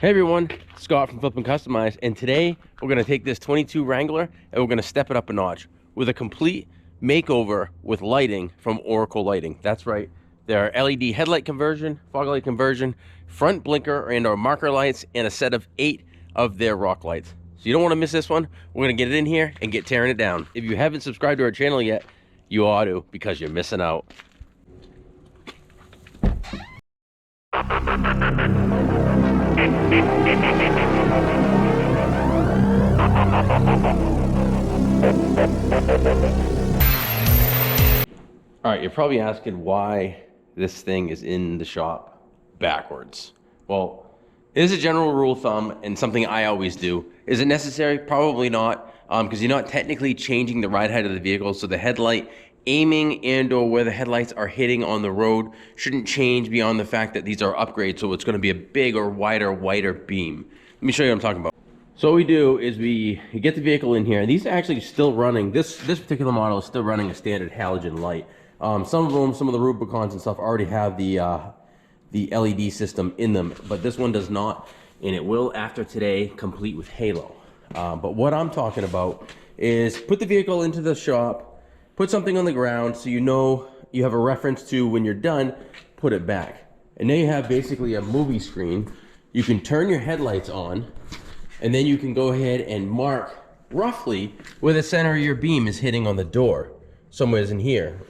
Hey everyone, Scott from Flip and Customize, and today we're going to take this 22 Wrangler and we're going to step it up a notch with a complete makeover with lighting from Oracle Lighting. That's right, their LED headlight conversion, fog light conversion, front blinker and or marker lights, and a set of 8 of their rock lights. So you don't want to miss this one. We're going to get it in here and get tearing it down. If you haven't subscribed to our channel yet, you ought to, because you're missing out. All right, you're probably asking why this thing is in the shop backwards. Well, it is a general rule of thumb and something I always do. Is it necessary? Probably not, because you're not technically changing the ride height of the vehicle, so the headlight aiming and or where the headlights are hitting on the road shouldn't change beyond the fact that these are upgrades, so it's going to be a bigger, wider beam. Let me show you what I'm talking about. So what we do is we get the vehicle in here. These are actually still running. This particular model is still running a standard halogen light. Some of them, some of the Rubicons and stuff already have the LED system in them, but this one does not, and it will after today, complete with halo. But what I'm talking about is put the vehicle into the shop, put something on the ground so you know you have a reference to when you're done, put it back. And then you have basically a movie screen. You can turn your headlights on, and then you can go ahead and mark roughly where the center of your beam is hitting on the door, somewhere in here.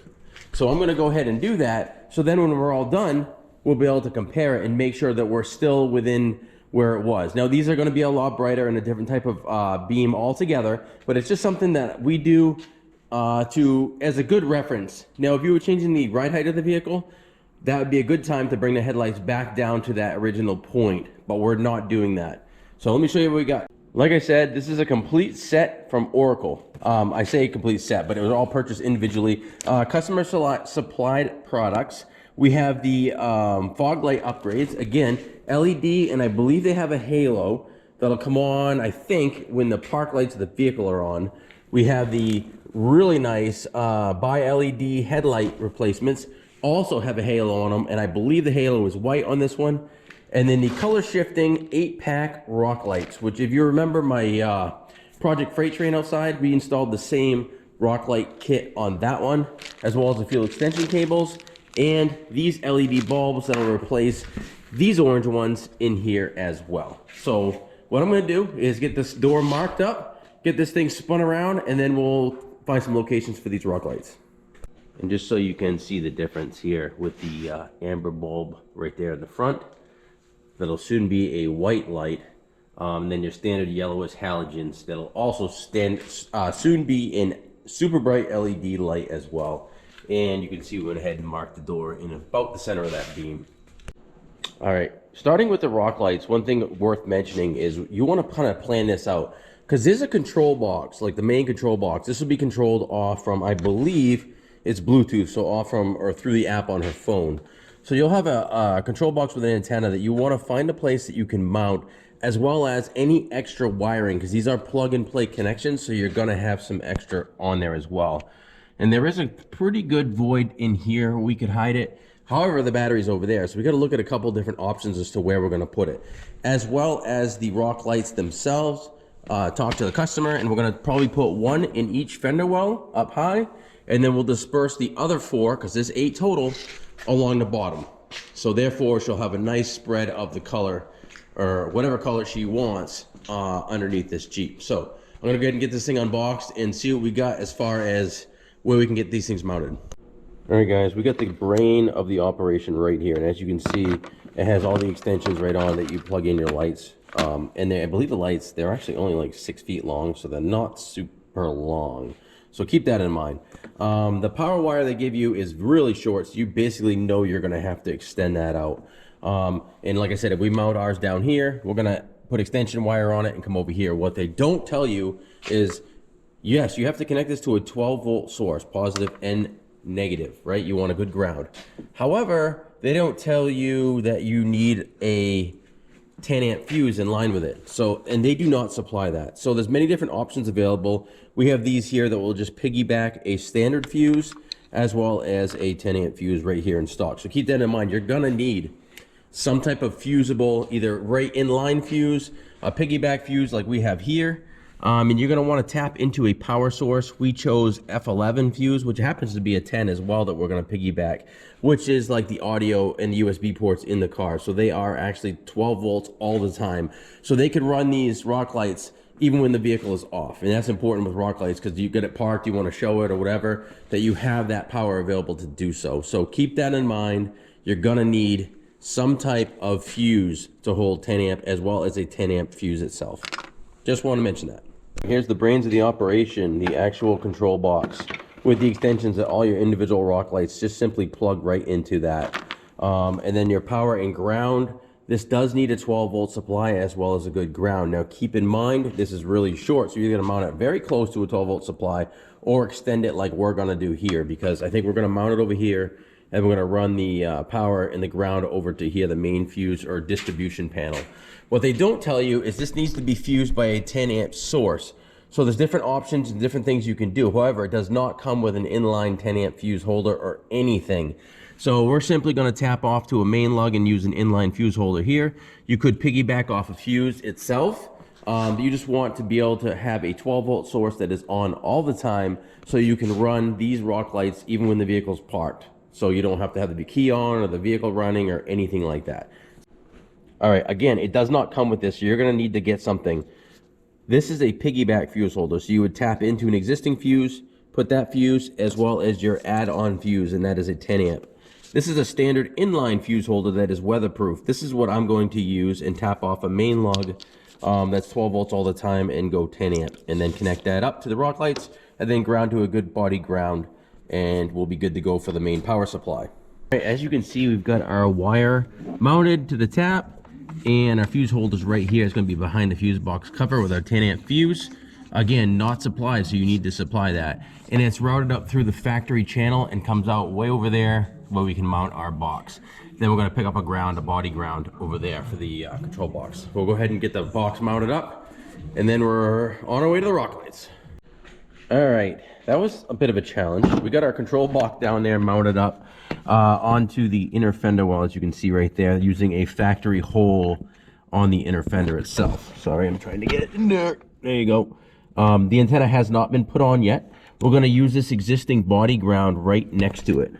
So I'm gonna go ahead and do that, so then when we're all done, we'll be able to compare it and make sure that we're still within where it was. Now these are gonna be a lot brighter and a different type of beam altogether, but it's just something that we do as a good reference. Now if you were changing the ride height of the vehicle, that would be a good time to bring the headlights back down to that original point, but we're not doing that. So let me show you what we got. Like I said, this is a complete set from Oracle. I say complete set, but it was all purchased individually. Customer supplied products. We have the fog light upgrades. Again, LED, and I believe they have a halo that'll come on, I think, when the park lights of the vehicle are on. We have the really nice bi-LED headlight replacements. Also have a halo on them, and I believe the halo is white on this one. And then the color shifting 8-pack rock lights, which if you remember my Project Freight train outside, we installed the same rock light kit on that one, as well as the fuel extension cables and these LED bulbs that'll replace these orange ones in here as well. So what I'm gonna do is get this door marked up, get this thing spun around, and then we'll find some locations for these rock lights. And just so you can see the difference here with the amber bulb right there in the front, that'll soon be a white light, and then your standard yellowish halogens that'll also soon be in super bright LED light as well. And you can see we went ahead and marked the door in about the center of that beam. All right, starting with the rock lights, one thing worth mentioning is you want to kind of plan this out, because there's a control box, like the main control box. This will be controlled off from, I believe it's Bluetooth, so off from or through the app on her phone. So you'll have a control box with an antenna that you want to find a place that you can mount, as well as any extra wiring, because these are plug-and-play connections, so you're going to have some extra on there as well. And there is a pretty good void in here. We could hide it. However, the battery's over there, so we got to look at a couple different options as to where we're going to put it, as well as the rock lights themselves. Talk to the customer, and we're going to probably put one in each fender well up high, and then we'll disperse the other 4, because there's 8 total, along the bottom. So therefore she'll have a nice spread of the color, or whatever color she wants, underneath this Jeep. So I'm gonna go ahead and get this thing unboxed and see what we got as far as where we can get these things mounted. All right guys, we got the brain of the operation right here, and as you can see, it has all the extensions right on that you plug in your lights. And I believe the lights, they're actually only like 6 feet long, so they're not super long. So keep that in mind. The power wire they give you is really short, so you basically know you're gonna have to extend that out. And like I said, if we mount ours down here, we're gonna put extension wire on it and come over here. What they don't tell you is, yes, you have to connect this to a 12-volt source, positive and negative, right? You want a good ground. However, they don't tell you that you need a 10-amp fuse in line with it. So, and they do not supply that. So there's many different options available. We have these here that will just piggyback a standard fuse as well as a 10-amp fuse right here in stock. So keep that in mind. You're gonna need some type of fusible, either right inline fuse, a piggyback fuse like we have here. And you're gonna wanna tap into a power source. We chose F11 fuse, which happens to be a 10 as well that we're gonna piggyback, which is like the audio and USB ports in the car. So they are actually 12 volts all the time. So they could run these rock lights even when the vehicle is off. And that's important with rock lights because you get it parked, you wanna show it or whatever, that you have that power available to do so. So keep that in mind. You're gonna need some type of fuse to hold 10 amp as well as a 10 amp fuse itself. Just wanna mention that. Here's the brains of the operation, the actual control box with the extensions that all your individual rock lights just simply plug right into that. And then your power and ground. This does need a 12 volt supply as well as a good ground. Now keep in mind, this is really short, so you're gonna mount it very close to a 12 volt supply or extend it like we're gonna do here, because I think we're gonna mount it over here and we're gonna run the power and the ground over to here, the main fuse or distribution panel. What they don't tell you is this needs to be fused by a 10 amp source. So there's different options and different things you can do. However, it does not come with an inline 10 amp fuse holder or anything. So we're simply gonna tap off to a main lug and use an inline fuse holder here. You could piggyback off a fuse itself. You just want to be able to have a 12 volt source that is on all the time so you can run these rock lights even when the vehicle's parked. So you don't have to have the key on or the vehicle running or anything like that. All right, again, it does not come with this. So you're gonna need to get something. This is a piggyback fuse holder. So you would tap into an existing fuse, put that fuse as well as your add-on fuse, and that is a 10 amp. This is a standard inline fuse holder that is weatherproof. This is what I'm going to use and tap off a main lug that's 12 volts all the time and go 10 amp. And then connect that up to the rock lights and then ground to a good body ground, and we'll be good to go for the main power supply. All right, as you can see, we've got our wire mounted to the tap, and our fuse holders right here is going to be behind the fuse box cover with our 10 amp fuse. Again, not supplied, so you need to supply that. And it's routed up through the factory channel and comes out way over there where we can mount our box. Then we're going to pick up a body ground over there for the control box. We'll go ahead and get the box mounted up, and then we're on our way to the rock lights. All right, that was a bit of a challenge. We got our control box down there mounted up onto the inner fender well, as you can see right there, using a factory hole on the inner fender itself. Sorry, I'm trying to get it in there. There you go. The antenna has not been put on yet. We're going to use this existing body ground right next to it.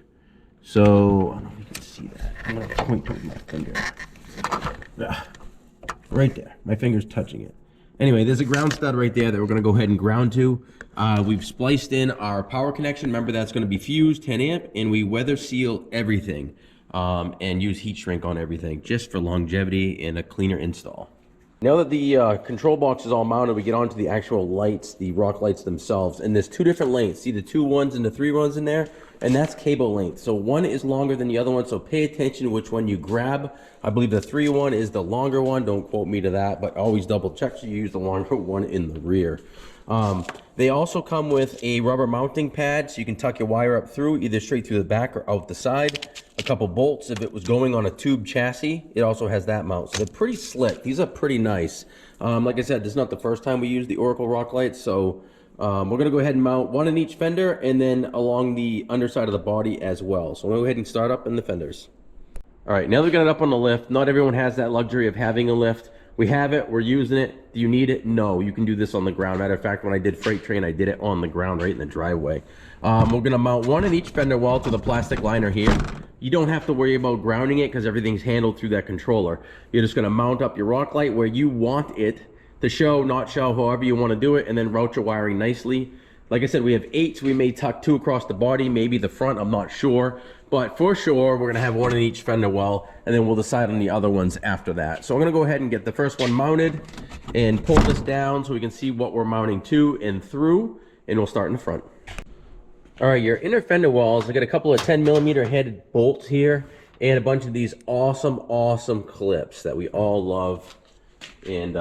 So, I don't know if you can see that. I'm going to point towards my finger. Right there. My finger's touching it. Anyway, there's a ground stud right there that we're going to go ahead and ground to. We've spliced in our power connection. Remember, that's going to be fused 10 amp, and we weather seal everything and use heat shrink on everything just for longevity and a cleaner install. Now that the control box is all mounted, we get onto the actual lights, the rock lights themselves. And there's two different lengths. See the 2 1s and the 3 1s in there? And that's cable length. So one is longer than the other one, so pay attention which one you grab. I believe the 3 1 is the longer one. Don't quote me to that, but always double check so you use the longer one in the rear. They also come with a rubber mounting pad, so you can tuck your wire up through, either straight through the back or out the side. A couple bolts if it was going on a tube chassis. It also has that mount, so they're pretty slick. These are pretty nice. Like I said, this is not the first time we use the Oracle rock lights, so we're going to go ahead and mount one in each fender and then along the underside of the body as well. So we'll go ahead and start up in the fenders. All right, now they've got it up on the lift. Not everyone has that luxury of having a lift. We have it, we're using it. Do you need it? No, you can do this on the ground. Matter of fact, when I did freight train, I did it on the ground right in the driveway. We're gonna mount one in each fender well to the plastic liner here. You don't have to worry about grounding it because everything's handled through that controller. You're just gonna mount up your rock light where you want it to show, not show, however you wanna do it, and then route your wiring nicely. Like I said, we have 8, so we may tuck 2 across the body, maybe the front, I'm not sure. But for sure, we're gonna have one in each fender well, and then we'll decide on the other ones after that. So I'm gonna go ahead and get the first one mounted and pull this down so we can see what we're mounting to and through, and we'll start in the front. All right, your inner fender wells, I got a couple of 10mm headed bolts here, and a bunch of these awesome clips that we all love and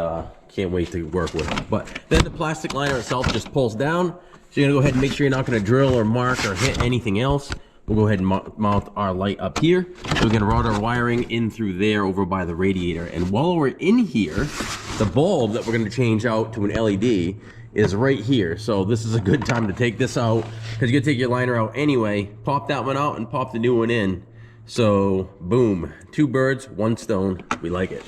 can't wait to work with. But then the plastic liner itself just pulls down. So you're gonna go ahead and make sure you're not gonna drill or mark or hit anything else. We'll go ahead and mount our light up here. So we're gonna route our wiring in through there over by the radiator. And while we're in here, the bulb that we're gonna change out to an LED is right here. So this is a good time to take this out because you're gonna take your liner out anyway, pop that one out and pop the new one in. So boom, 2 birds, 1 stone. We like it.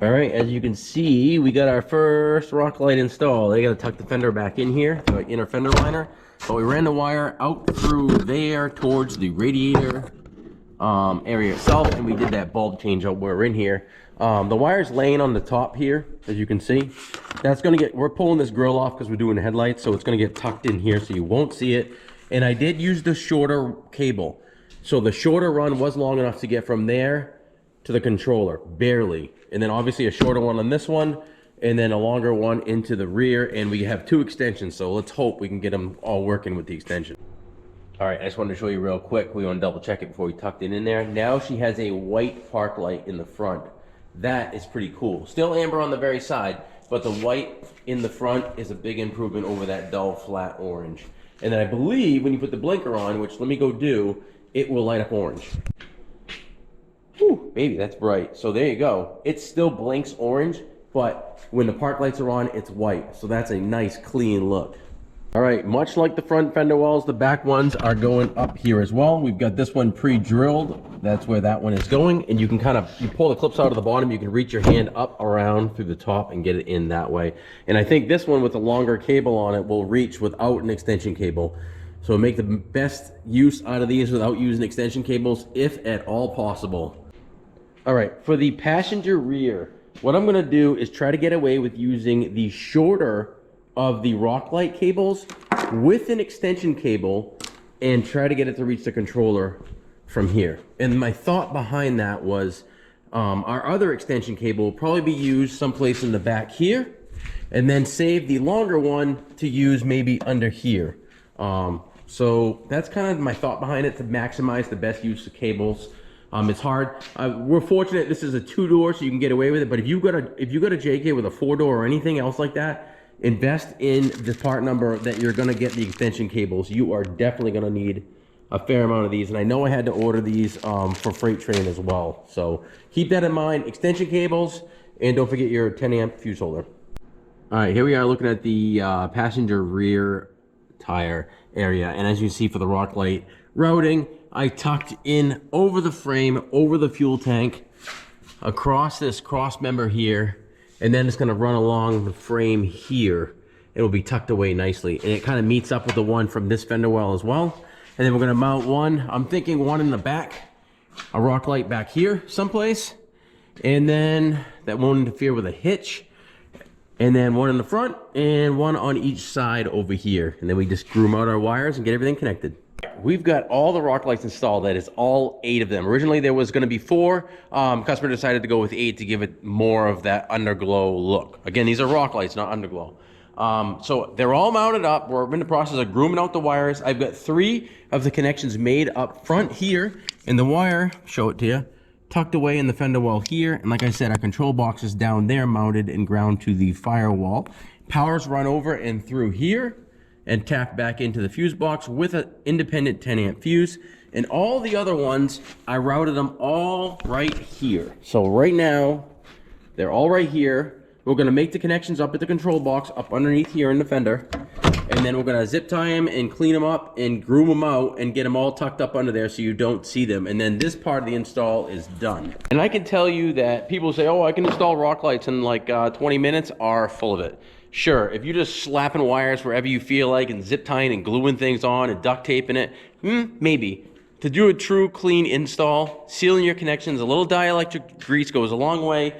All right, as you can see, we got our first rock light installed. They got to tuck the fender back in here, the inner fender liner. But we ran the wire out through there towards the radiator area itself, and we did that bulb change out where we're in here. The wire's laying on the top here, as you can see. That's gonna we're pulling this grill off because we're doing the headlights, so it's gonna get tucked in here so you won't see it. And I did use the shorter cable. So the shorter run was long enough to get from there to the controller, barely. And then obviously a shorter one on this one, and then a longer one into the rear, and we have 2 extensions, so let's hope we can get them all working with the extension. All right, I just wanted to show you real quick. We want to double check it before we tucked it in there. Now she has a white park light in the front. That is pretty cool. Still amber on the very side, but the white in the front is a big improvement over that dull flat orange. And then I believe when you put the blinker on, which let me go do, it will light up orange. Whew, baby, that's bright. So there you go. It still blinks orange, but when the park lights are on, it's white. So that's a nice clean look. All right, much like the front fender wells, the back ones are going up here as well. We've got this one pre-drilled. That's where that one is going. And you can you pull the clips out of the bottom, you can reach your hand up around through the top and get it in that way. And I think this one with the longer cable on it will reach without an extension cable. So make the best use out of these without using extension cables, if at all possible. All right, for the passenger rear, what I'm gonna do is try to get away with using the shorter of the rock light cables with an extension cable and try to get it to reach the controller from here. And my thought behind that was our other extension cable will probably be used someplace in the back here, and then save the longer one to use maybe under here. So that's kind of my thought behind it, to maximize the best use of cables. It's hard. We're fortunate this is a 2-door, so you can get away with it. But if you've got a JK with a 4-door or anything else like that, invest in the part number that you're going to get the extension cables. You are definitely going to need a fair amount of these. And I know I had to order these for freight train as well. So keep that in mind. Extension cables, and don't forget your 10 amp fuse holder. All right, here we are looking at the passenger rear tire area. And as you see for the rock light routing, I tucked in over the frame, over the fuel tank, across this cross member here, and then it's going to run along the frame here. It will be tucked away nicely, and it kind of meets up with the one from this fender well as well. And then we're going to mount one, I'm thinking one in the back, a rock light back here someplace, and then that won't interfere with a hitch, and then one in the front and one on each side over here. And then we just groom out our wires and get everything connected. We've got all the rock lights installed. That is all 8 of them. Originally there was going to be 4. Customer decided to go with 8 to give it more of that underglow look. Again, these are rock lights, not underglow. So they're all mounted up. We're in the process of grooming out the wires. I've got 3 of the connections made up front here, and the wire, show it to you, tucked away in the fender well here. And like I said, our control box is down there, mounted and ground to the firewall. Power's run over and through here, and tap back into the fuse box with an independent 10 amp fuse. And all the other ones, I routed them all right here. So right now, they're all right here. We're gonna make the connections up at the control box, up underneath here in the fender. And then we're gonna zip tie them and clean them up and groom them out and get them all tucked up under there so you don't see them. And then this part of the install is done. And I can tell you that people say, oh, I can install rock lights in like 20 minutes, are full of it. Sure, if you're just slapping wires wherever you feel like and zip tying and gluing things on and duct taping it, maybe. To do a true clean install, sealing your connections, a little dielectric grease goes a long way.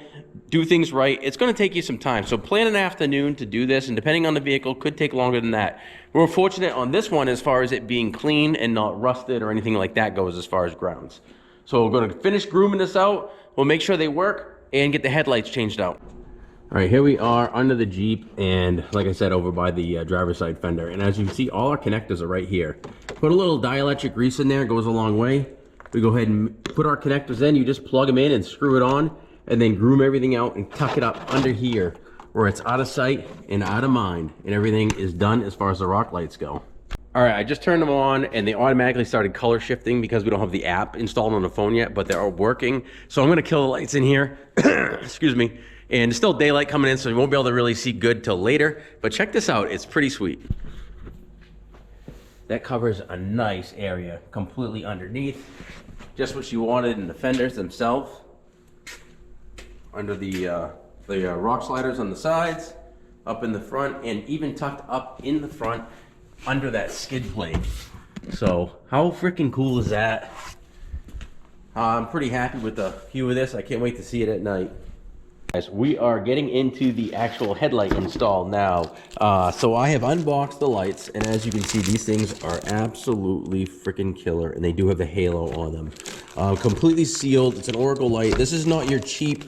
Do things right. It's going to take you some time. So plan an afternoon to do this, and depending on the vehicle, could take longer than that. We're fortunate on this one as far as it being clean and not rusted or anything like that goes as far as grounds. So we're going to finish grooming this out. We'll make sure they work and get the headlights changed out. All right, here we are under the Jeep, and like I said, over by the driver's side fender. And as you can see, all our connectors are right here. Put a little dielectric grease in there, goes a long way. We go ahead and put our connectors in. You just plug them in and screw it on, and then groom everything out and tuck it up under here where it's out of sight and out of mind, and everything is done as far as the rock lights go. All right, I just turned them on, and they automatically started color shifting because we don't have the app installed on the phone yet, but they're working. So I'm gonna kill the lights in here, excuse me. And it's still daylight coming in, so you won't be able to really see good till later. But check this out, it's pretty sweet. That covers a nice area completely underneath. just what she wanted in the fenders themselves. Under the rock sliders on the sides, up in the front, and even tucked up in the front under that skid plate. So how freaking cool is that? I'm pretty happy with the view of this. I can't wait to see it at night. Guys, we are getting into the actual headlight install now. So I have unboxed the lights, and as you can see, these things are absolutely freaking killer, and they do have the halo on them. Completely sealed. It's an Oracle light. This is not your cheap,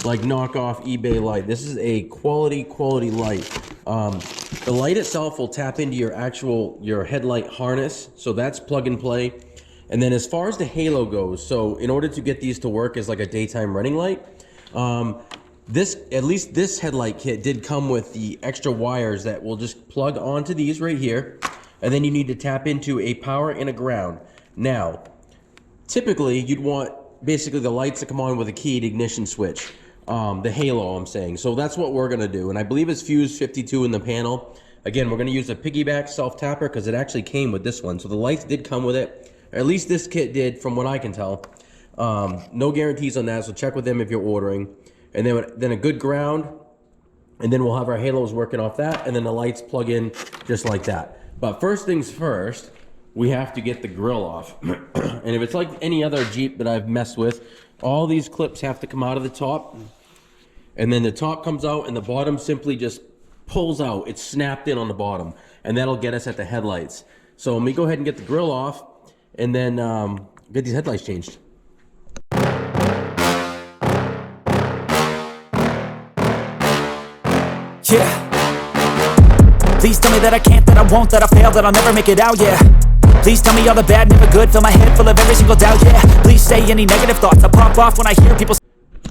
like, knockoff eBay light. This is a quality light. The light itself will tap into your headlight harness, so that's plug and play. And then as far as the halo goes, so in order to get these to work as like a daytime running light, at least this headlight kit did come with the extra wires that will just plug onto these right here, and then you need to tap into a power and a ground. Now, typically you'd want basically the lights to come on with a keyed ignition switch, the halo I'm saying. So that's what we're gonna do, and I believe it's fuse 52 in the panel. Again, we're gonna use a piggyback self-tapper because it actually came with this one. So the lights did come with it, or at least this kit did from what I can tell. No guarantees on that, so check with them if you're ordering. And then a good ground, and then we'll have our halos working off that, and then the lights plug in just like that. But first things first, we have to get the grill off. And if it's like any other Jeep that I've messed with, all these clips have to come out of the top, and then the top comes out and the bottom simply just pulls out. It's snapped in on the bottom, and that'll get us at the headlights. So let me go ahead and get the grill off, and then get these headlights changed. Yeah. Please tell me that I can't, that I won't, that I fail, that I'll never make it out, yeah. Please tell me all the bad, never good, fill my head full of every single doubt, yeah. Please say any negative thoughts, I pop off when I hear people.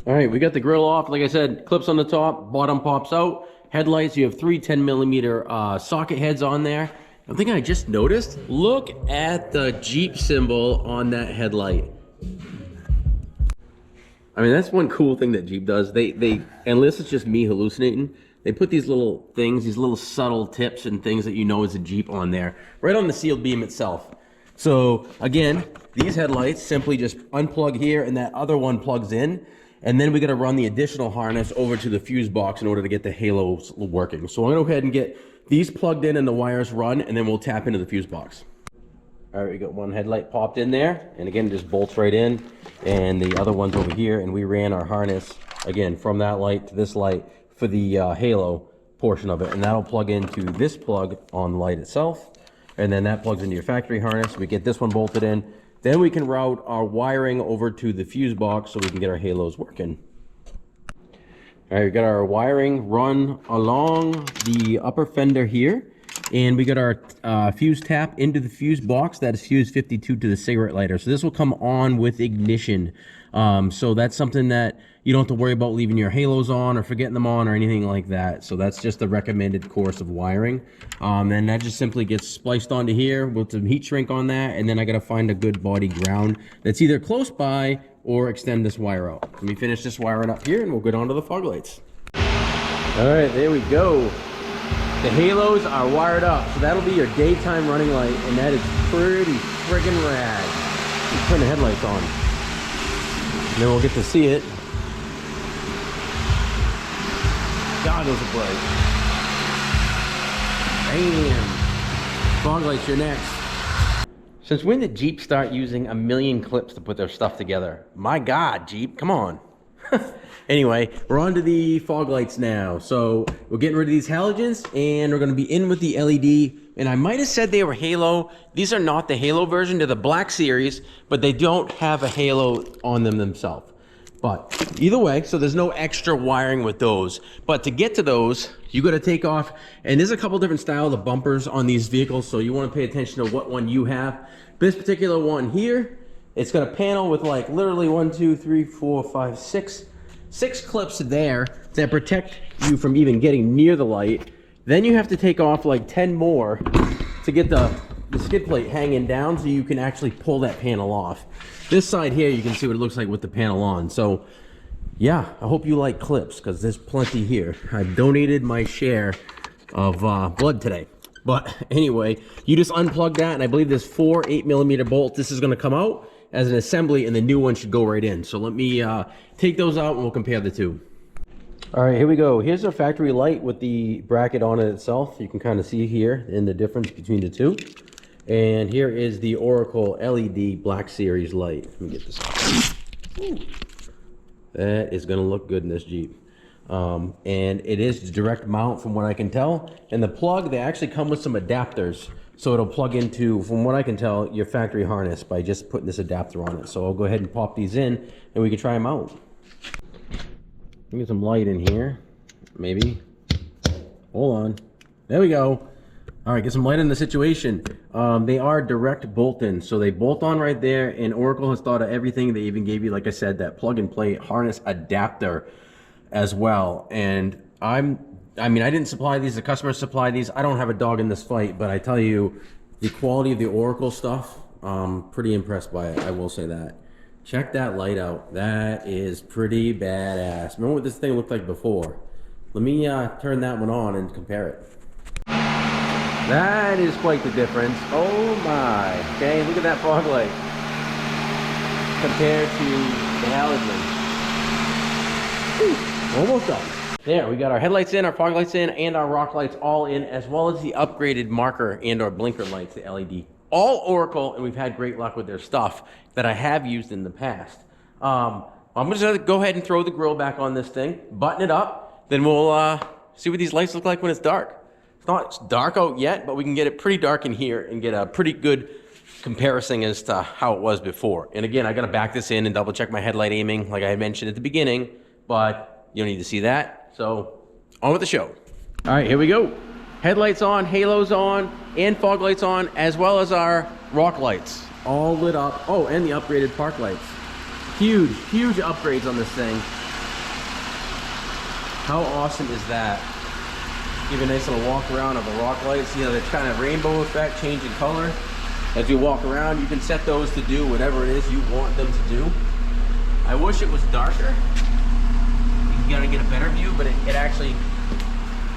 All right, we got the grill off. Like I said, clips on the top, bottom pops out. Headlights, you have three 10mm socket heads on there. I think I just noticed, look at the Jeep symbol on that headlight. I mean, that's one cool thing that Jeep does. They unless it's just me hallucinating, they put these little things, these little subtle tips and things that you know is a Jeep on there, right on the sealed beam itself. So again, these headlights simply just unplug here and that other one plugs in, and then we got to run the additional harness over to the fuse box in order to get the halos working. So I'm going to go ahead and get these plugged in and the wires run, and then we'll tap into the fuse box. All right, we got one headlight popped in there, and again, it just bolts right in, and the other one's over here, and we ran our harness, again, from that light to this light for the halo portion of it, and that'll plug into this plug on the light itself, and then that plugs into your factory harness. We get this one bolted in, then we can route our wiring over to the fuse box so we can get our halos working. All right, we got our wiring run along the upper fender here, and we got our fuse tap into the fuse box. That is fuse 52 to the cigarette lighter. So this will come on with ignition. So that's something that you don't have to worry about leaving your halos on or forgetting them on or anything like that. So that's just the recommended course of wiring. And that just simply gets spliced onto here with some heat shrink on that. And then I got to find a good body ground that's either close by or extend this wire out. Let me finish this wiring up here and we'll get on to the fog lights. All right, there we go. The halos are wired up, so that'll be your daytime running light, and that is pretty friggin' rad. Let's turn the headlights on, and then we'll get to see it. God, those are bright. Damn. Fog lights, you're next. Since when did Jeep start using a million clips to put their stuff together? My God, Jeep, come on. Anyway, we're on to the fog lights now. So we're getting rid of these halogens, and we're going to be in with the LED. And I might have said they were halo. These are not the halo version. They're the black series, but they don't have a halo on them themselves. But either way, so there's no extra wiring with those. But to get to those, you got to take off. And there's a couple different styles of bumpers on these vehicles, so you want to pay attention to what one you have. This particular one here, it's got a panel with like literally 1, 2, 3, 4, 5, 6 clips there that protect you from even getting near the light. Then you have to take off like 10 more to get the skid plate hanging down so you can actually pull that panel off. This side here, you can see what it looks like with the panel on. So yeah, I hope you like clips because there's plenty here. I've donated my share of blood today. But anyway, you just unplug that, and I believe there's 4 8mm bolts. This is going to come out, as an assembly, and the new one should go right in. So let me take those out and we'll compare the two. All right, here we go. Here's our factory light with the bracket on it itself. You can kind of see here in the difference between the two. And here is the Oracle LED Black Series light. Let me get this off. That is gonna look good in this Jeep. And it is direct mount from what I can tell. And the plug, they actually come with some adapters. So it'll plug into, from what I can tell, your factory harness by just putting this adapter on it. So I'll go ahead and pop these in and we can try them out. Get some light in here, maybe. Hold on. There we go. All right, get some light in the situation. They are direct bolt-in, so they bolt on right there, and Oracle has thought of everything. They even gave you, like I said, that plug-and-play harness adapter as well. And I mean, I didn't supply these, the customer supplied these. I don't have a dog in this fight, but I tell you, the quality of the Oracle stuff, pretty impressed by it, I will say that. Check that light out. That is pretty badass. Remember what this thing looked like before? Let me turn that one on and compare it. That is quite the difference. Oh my. Okay, look at that fog light compared to the halogen. Almost done. There, we got our headlights in, our fog lights in, and our rock lights all in, as well as the upgraded marker and our blinker lights, the LED. All Oracle, and we've had great luck with their stuff that I have used in the past. I'm just gonna go ahead and throw the grill back on this thing, button it up, then we'll see what these lights look like when it's dark. It's not dark out yet, but we can get it pretty dark in here and get a pretty good comparison as to how it was before. And again, I gotta back this in and double check my headlight aiming, like I had mentioned at the beginning, but you don't need to see that. So on with the show. All right, here we go. Headlights on, halos on, and fog lights on, as well as our rock lights, all lit up. Oh, and the upgraded park lights. Huge, huge upgrades on this thing. How awesome is that? Give you a nice little walk around of the rock lights. You know, the kind of rainbow effect, changing color. As you walk around, you can set those to do whatever it is you want them to do. I wish it was darker. You gotta get a better view, but it actually,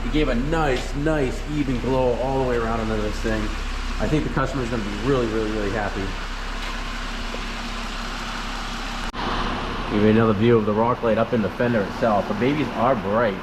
it gave a nice even glow all the way around under this thing. I think the customer's gonna be really happy. Give you another view of the rock light up in the fender itself. The babies are bright.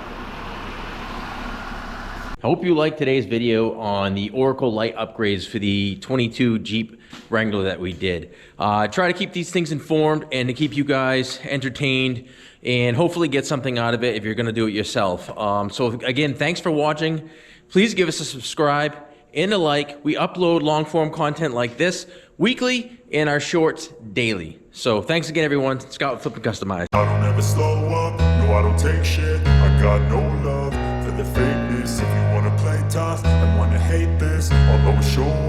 I hope you liked today's video on the Oracle light upgrades for the 22 Jeep Wrangler that we did. Try to keep these things informed and to keep you guys entertained and hopefully get something out of it if you're gonna do it yourself. So again, thanks for watching. Please give us a subscribe and a like. We upload long form content like this weekly and our shorts daily. So thanks again, everyone. Scott Flip and Customize. I don't ever slow up, no I don't take shit. I got no love for the fakeness. If you wanna play tough and wanna hate this, I'll always show up.